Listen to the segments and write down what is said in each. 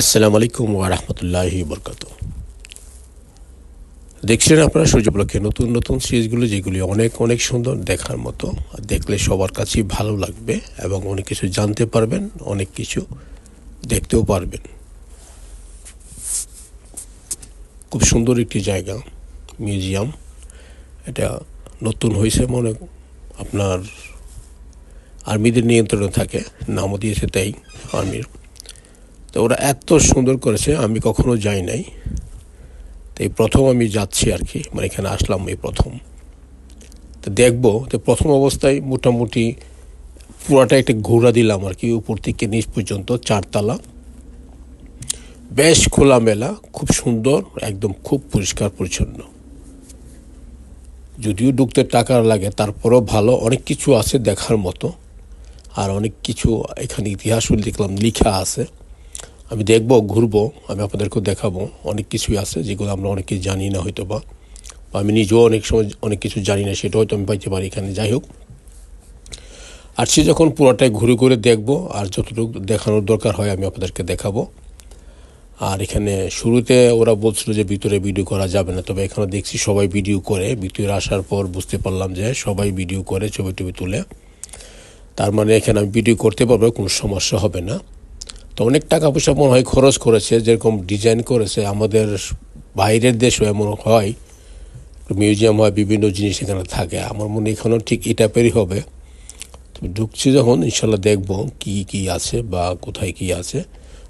আসসালামু আলাইকুম ওয়া রাহমাতুল্লাহি ওয়া বারাকাতুহু। দেখছেন আপনারা সূর্যপলকে নতুন নতুন সিরিজগুলো, যেগুলি অনেক অনেক সুন্দর দেখার মতো। দেখলে সবার কাছেই ভালো লাগবে এবং অনেক কিছু জানতে পারবেন, অনেক কিছু দেখতেও পারবেন। খুব সুন্দর একটি জায়গা, মিউজিয়াম। এটা নতুন হয়েছে, মনে আপনার আর্মিদের নিয়ন্ত্রণে থাকে, নামও দিয়েছে তাই আর্মির। তো ওরা এত সুন্দর করেছে, আমি কখনো যাই নাই। তো এই প্রথম আমি যাচ্ছি আর কি, মানে এখানে আসলাম এই প্রথম। তো দেখবো, তো প্রথম অবস্থায় মোটামুটি পুরাটা একটা ঘোরা দিলাম আর কি, উপর থেকে নিচ পর্যন্ত 4 তলা, বেশ খোলামেলা, খুব সুন্দর, একদম খুব পরিষ্কার পরিচ্ছন্ন। যদিও ঢুকতে টাকা লাগে, তারপরেও ভালো, অনেক কিছু আছে দেখার মতো। আর অনেক কিছু এখানে ইতিহাসও দেখলাম লেখা আছে। আমি দেখবো, ঘুরবো, আমি আপনাদেরকেও দেখাবো। অনেক কিছুই আছে যেগুলো আমরা অনেকে জানি না হয়তো, বা আমি নিজেও অনেক সময় অনেক কিছু জানি না, সেটা হয়তো আমি পাইতে পারি এখানে। যাই হোক, আর সে যখন পুরোটাই ঘুরে ঘুরে দেখবো, আর যতটুকু দেখানোর দরকার হয় আমি আপনাদেরকে দেখাবো। আর এখানে শুরুতে ওরা বলছিল যে ভিতরে ভিডিও করা যাবে না, তবে এখানে দেখছি সবাই ভিডিও করে। ভিতরে আসার পর বুঝতে পারলাম যে সবাই ভিডিও করে, ছবি টবি তুলে। তার মানে এখানে আমি ভিডিও করতে পারবো, কোনো সমস্যা হবে না। তো অনেক টাকা পয়সা মনে হয় খরচ করেছে, যেরকম ডিজাইন করেছে। আমাদের বাইরের দেশও এমন হয়, মিউজিয়াম হয়, বিভিন্ন জিনিস এখানে থাকে। আমার মনে হয় এখানেও ঠিক এই টাইপেরই হবে। তো ঢুকছি যখন, ইনশাল্লাহ দেখবো কি কি আছে, বা কোথায় কি আছে,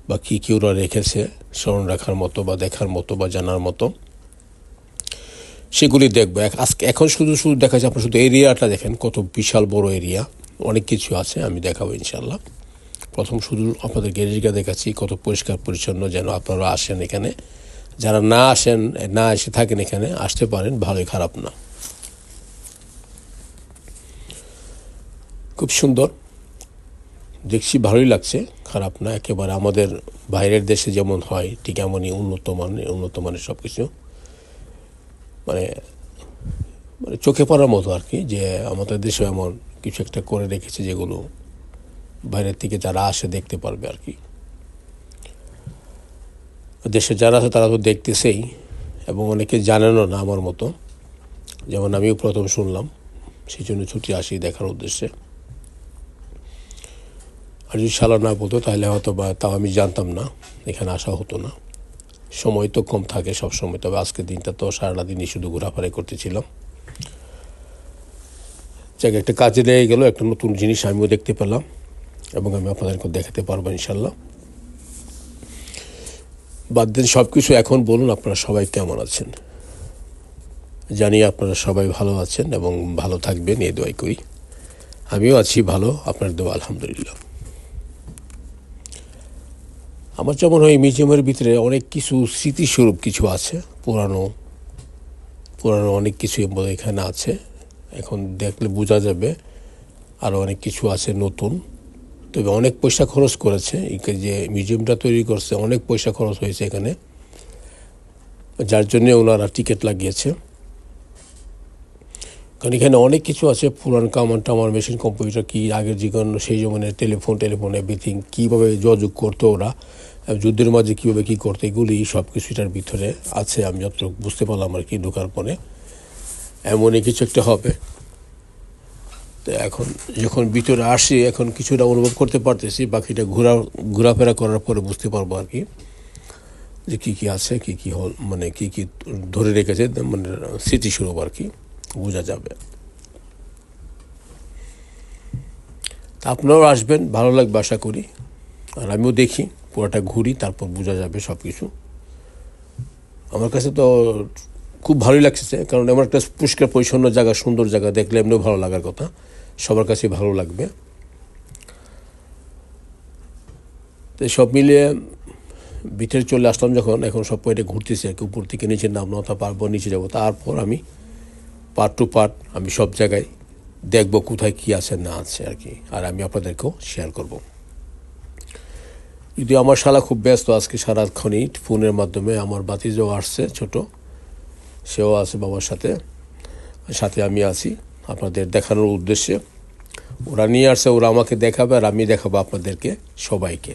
বা কী কী ওরা রেখেছে স্মরণ রাখার মতো, বা দেখার মতো, বা জানার মতো, সেগুলি দেখবো। আজকে এখন শুধু শুধু দেখা যায়, আপনার শুধু এরিয়াটা দেখেন, কত বিশাল বড় এরিয়া, অনেক কিছু আছে, আমি দেখাবো ইনশাল্লাহ। প্রথম শুধু আপনাদের গ্যারেজটা দেখাচ্ছি, কত পরিষ্কার পরিচ্ছন্ন, যেন আপনারা আসেন এখানে। যারা না আসেন, না এসে থাকেন এখানে, আসতে পারেন, ভালোই, খারাপ না। খুব সুন্দর দেখছি, ভালোই লাগছে, খারাপ না একেবারে। আমাদের বাইরের দেশে যেমন হয় ঠিক এমনই উন্নত মানের সব কিছু, মানে মানে চোখে পড়ার মতো আর কি। যে আমাদের দেশে এমন কিছু একটা করে রেখেছে, যেগুলো বাইরের থেকে যারা আসে দেখতে পারবে আর কি। দেশে যারা আছে তারা তো দেখতেছেই, এবং অনেকে জানেনও না আমার মতো, যেমন আমিও প্রথম শুনলাম। সেই জন্য ছুটি আসি দেখার উদ্দেশ্যে। আর যদি শালা না বলতো তাহলে হয়তো বা তাও আমি জানতাম না, এখানে আসা হতো না। সময় তো কম থাকে সব সময়, তবে আজকের দিনটা তো সারাটা দিনই শুধু ঘোরাফেরাই করতেছিলাম। জায়গা একটা কাজে লেগে গেল, একটা নতুন জিনিস আমিও দেখতে পেলাম, এবং আমি আপনাদেরকে দেখাতে পারবো ইনশাল্লাহ। বাদ দিন সব কিছু, এখন বলুন আপনারা সবাই কেমন আছেন। জানি আপনারা সবাই ভালো আছেন এবং ভালো থাকবেন, এই দোয়াই করি। আমিও আছি ভালো, আপনার দোয়া আলহামদুলিল্লাহ। আমার যেমন হয়, মিউজিয়ামের ভিতরে অনেক কিছু স্মৃতিস্বরূপ কিছু আছে, পুরানো পুরানো অনেক কিছু এখানে আছে। এখন দেখলে বোঝা যাবে আরও অনেক কিছু আছে নতুন। তবে অনেক পয়সা খরচ করেছে, যে মিউজিয়ামটা তৈরি করছে, অনেক পয়সা খরচ হয়েছে এখানে, যার জন্যে ওনারা টিকিট লাগিয়েছে। কারণ এখানে অনেক কিছু আছে, পুরান কামান টামান, মেশিন, কম্পিউটার, কি আগের জীবন, সেই জমানের টেলিফোন এভরিথিং, কীভাবে যোগাযোগ করতো ওরা, যুদ্ধের মাঝে কীভাবে কী করতো, এগুলি সব কিছু এটার ভিতরে আছে। আমি যত বুঝতে পারলাম আর কি ঢোকার পরে, এমনই কিছু একটা হবে। তো এখন যখন ভিতরে আসি, এখন কিছুটা অনুভব করতে পারতেছি, বাকিটা ঘোরাফেরা করার পরে বুঝতে পারবো আর কি, যে কী কী আছে, কী কী হল, মানে কী কী ধরে রেখেছে, মানে স্মৃতিস্বরূপ আর কি, বোঝা যাবে। তা আপনারাও আসবেন, ভালো লাগবে আশা করি। আর আমিও দেখি, পুরোটা ঘুরি, তারপর বোঝা যাবে সব কিছু। আমার কাছে তো খুব ভালোই লাগছে, কারণ এমন একটা পরিষ্কার পরিচ্ছন্ন জায়গা, সুন্দর জায়গা, দেখলে এমনিও ভালো লাগার কথা, সবার কাছে ভালো লাগবে। তো সব মিলিয়ে ভিতরে চলে আসলাম যখন, এখন সব পয়েন্টে ঘুরতেছি আর কি, উপর থেকে নিচে নামলো, পারবো, নিচে যাবো, তারপর আমি পার্ট টু পার্ট আমি সব জায়গায় দেখবো কোথায় কী আছে না আছে আর কি, আর আমি আপনাদেরকেও শেয়ার করব। যদিও আমার শালা খুব ব্যস্ত আজকে সারাক্ষণই ফোনের মাধ্যমে। আমার বাতিজাও আসছে ছোট, সেও আছে বাবার সাথে, সাথে আমি আছি আপনাদের দেখানোর উদ্দেশ্যে। ওরা নিয়ে আসছে, ওরা আমাকে দেখাবে, আর আমি দেখাবো আপনাদেরকে সবাইকে।